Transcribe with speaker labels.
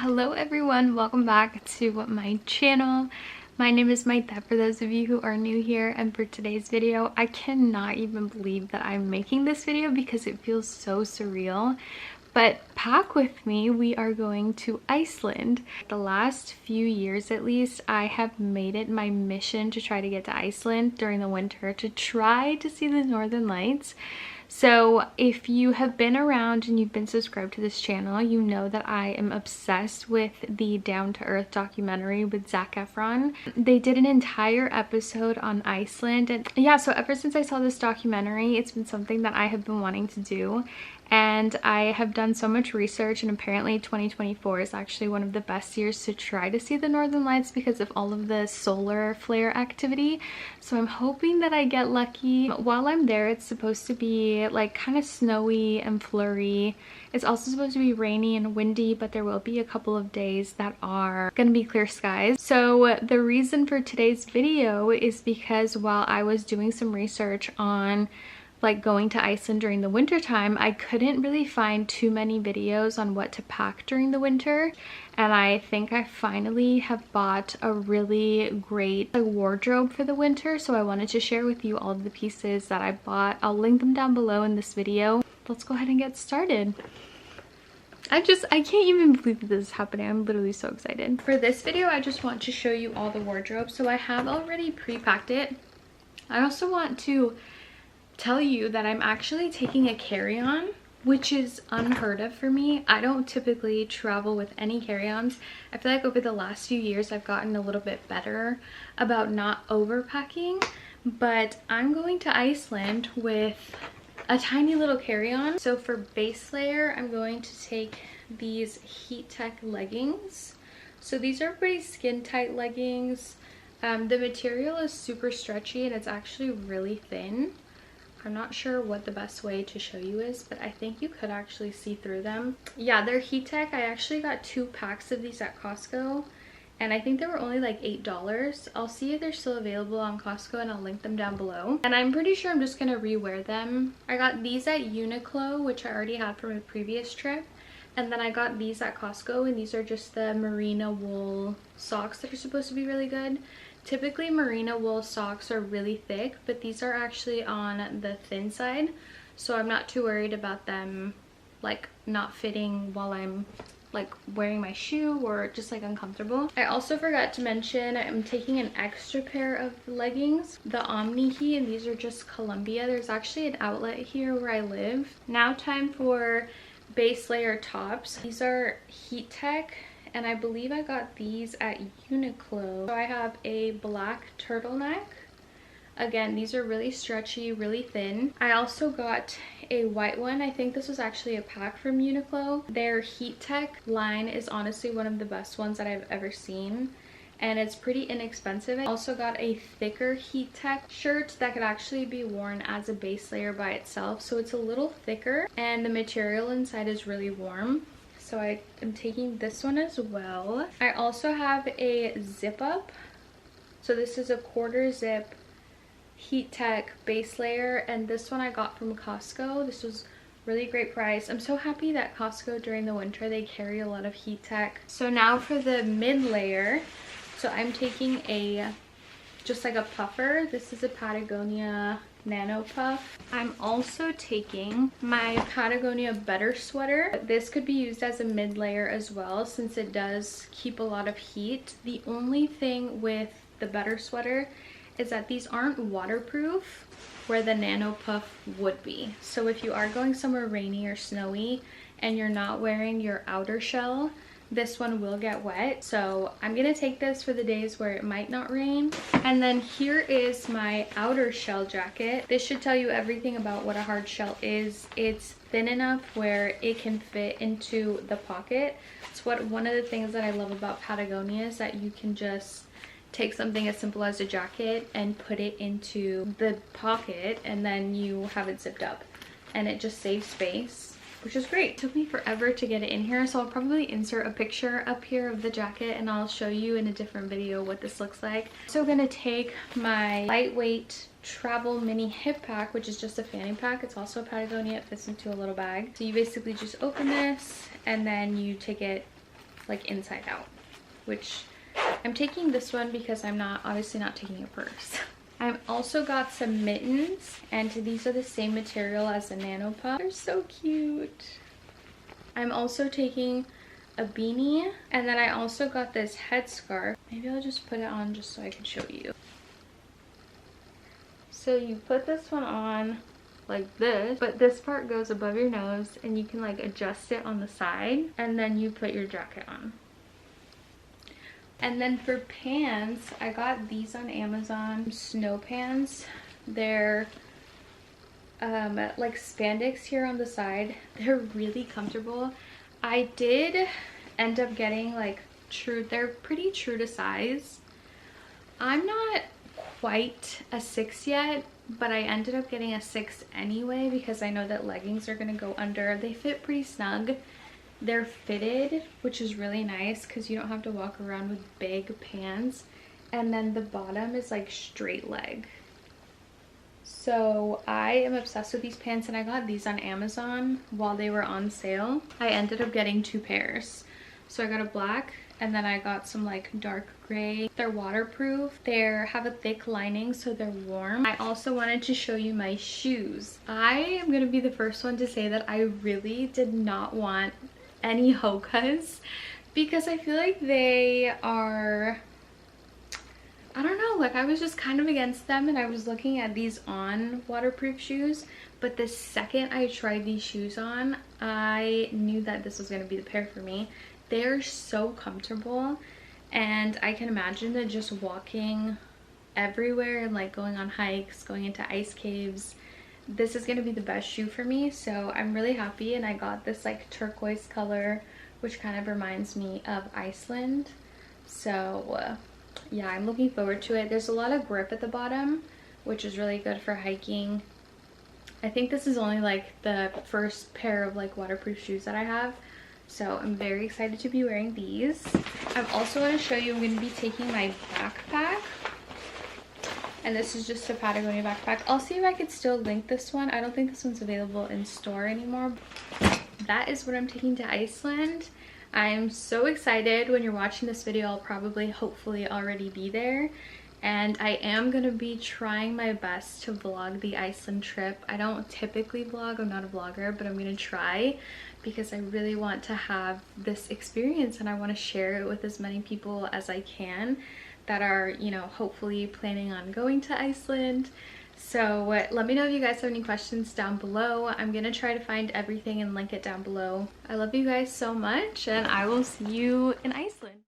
Speaker 1: Hello everyone, welcome back to my channel. My name is Maita for those of you who are new here, and for today's video, I cannot even believe that I'm making this video because it feels so surreal. But pack with me, we are going to Iceland. The last few years at least, I have made it my mission to try to get to Iceland during the winter to try to see the Northern Lights. So if you have been around and you've been subscribed to this channel, you know that I am obsessed with the Down to Earth documentary with Zac Efron. They did an entire episode on Iceland, and yeah, so ever since I saw this documentary, it's been something that I have been wanting to do. And I have done so much research, and apparently 2024 is actually one of the best years to try to see the Northern Lights because of all of the solar flare activity. So I'm hoping that I get lucky. While I'm there, it's supposed to be like kind of snowy and flurry. It's also supposed to be rainy and windy, but there will be a couple of days that are gonna be clear skies. So the reason for today's video is because while I was doing some research on like going to Iceland during the winter time, I couldn't really find too many videos on what to pack during the winter, and I think I finally have bought a really great wardrobe for the winter, so I wanted to share with you all of the pieces that I bought. I'll link them down below in this video. Let's go ahead and get started. I can't even believe that this is happening. I'm literally so excited. For this video, I just want to show you all the wardrobe. So I have already pre-packed it. I also want to tell you that I'm actually taking a carry-on, which is unheard of for me. I don't typically travel with any carry-ons. I feel like over the last few years I've gotten a little bit better about not overpacking, but I'm going to Iceland with a tiny little carry-on. So for base layer, I'm going to take these heat tech leggings. So these are pretty skin tight leggings. The material is super stretchy and it's actually really thin. I'm not sure what the best way to show you is, but I think you could actually see through them. Yeah, they're heat tech. I actually got 2 packs of these at Costco, and I think they were only like $8. I'll see if they're still available on Costco, and I'll link them down below. And I'm pretty sure I'm just gonna rewear them. I got these at Uniqlo, which I already had from a previous trip. And then I got these at Costco, and these are just the merino wool socks that are supposed to be really good. Typically merino wool socks are really thick, but these are actually on the thin side, so I'm not too worried about them like not fitting while I'm like wearing my shoe or just like uncomfortable. I also forgot to mention I'm taking an extra pair of leggings, the Omni Heat, and these are just Columbia. There's actually an outlet here where I live. Now time for base layer tops. These are heat tech, and I believe I got these at Uniqlo. So I have a black turtleneck. Again, these are really stretchy, really thin. I also got a white one. I think this was actually a pack from Uniqlo. Their heat tech line is honestly one of the best ones that I've ever seen, and it's pretty inexpensive. I also got a thicker heat tech shirt that could actually be worn as a base layer by itself. So it's a little thicker, and the material inside is really warm. So I am taking this one as well. I also have a zip up. So this is a 1/4 zip heat tech base layer, and this one I got from Costco. This was really great price. I'm so happy that Costco during the winter, they carry a lot of heat tech. So now for the mid layer. So I'm taking just like a puffer. This is a Patagonia Nano Puff. I'm also taking my Patagonia Better Sweater. This could be used as a mid layer as well, since it does keep a lot of heat. The only thing with the Better Sweater is that these aren't waterproof where the Nano Puff would be. So if you are going somewhere rainy or snowy and you're not wearing your outer shell, this one will get wet. So I'm gonna take this for the days where it might not rain. And then here is my outer shell jacket. This should tell you everything about what a hard shell is. It's thin enough where it can fit into the pocket. It's one of the things that I love about Patagonia is that you can just take something as simple as a jacket and put it into the pocket, and then you have it zipped up, and it just saves space, which is great. It took me forever to get it in here, so I'll probably insert a picture up here of the jacket, and I'll show you in a different video what this looks like. So I'm gonna take my lightweight travel mini hip pack, which is just a fanny pack. It's also a Patagonia. It fits into a little bag. So you basically just open this, and then you take it like inside out, which I'm taking this one because I'm obviously not taking a purse. I've also got some mittens, and these are the same material as the Nano Puff. They're so cute. I'm also taking a beanie, and then I also got this headscarf. Maybe I'll just put it on just so I can show you. So you put this one on like this, but this part goes above your nose and you can like adjust it on the side, and then you put your jacket on. And then for pants, I got these on Amazon, snow pants. They're like spandex here on the side. They're really comfortable. I did end up getting like they're pretty true to size. I'm not quite a 6 yet, but I ended up getting a 6 anyway because I know that leggings are gonna go under. They fit pretty snug. They're fitted, which is really nice because you don't have to walk around with big pants. And then the bottom is like straight leg. So I am obsessed with these pants, and I got these on Amazon while they were on sale. I ended up getting 2 pairs. So I got a black, and then I got some like dark gray. They're waterproof. They have a thick lining, so they're warm. I also wanted to show you my shoes. I am gonna be the first one to say that I really did not want any Hokas because I feel like they are, I don't know, like I was just kind of against them, and I was looking at these on waterproof shoes, but the second I tried these shoes on, I knew that this was going to be the pair for me. They're so comfortable, and I can imagine that just walking everywhere and like going on hikes, going into ice caves, this is going to be the best shoe for me. So I'm really happy, and I got this like turquoise color, which kind of reminds me of Iceland. So yeah, I'm looking forward to it. There's a lot of grip at the bottom, which is really good for hiking. I think this is only like the first pair of like waterproof shoes that I have, so I'm very excited to be wearing these. I also want to show you, I'm going to be taking my backpack, and this is just a Patagonia backpack. I'll see if I could still link this one. I don't think this one's available in store anymore. That is what I'm taking to Iceland. I'm so excited. When you're watching this video, I'll probably hopefully already be there, and I am gonna be trying my best to vlog the Iceland trip. I don't typically vlog, I'm not a vlogger, but I'm gonna try because I really want to have this experience, and I want to share it with as many people as I can that are, you know, hopefully planning on going to Iceland. So let me know if you guys have any questions down below. I'm gonna try to find everything and link it down below. I love you guys so much, and I will see you in Iceland.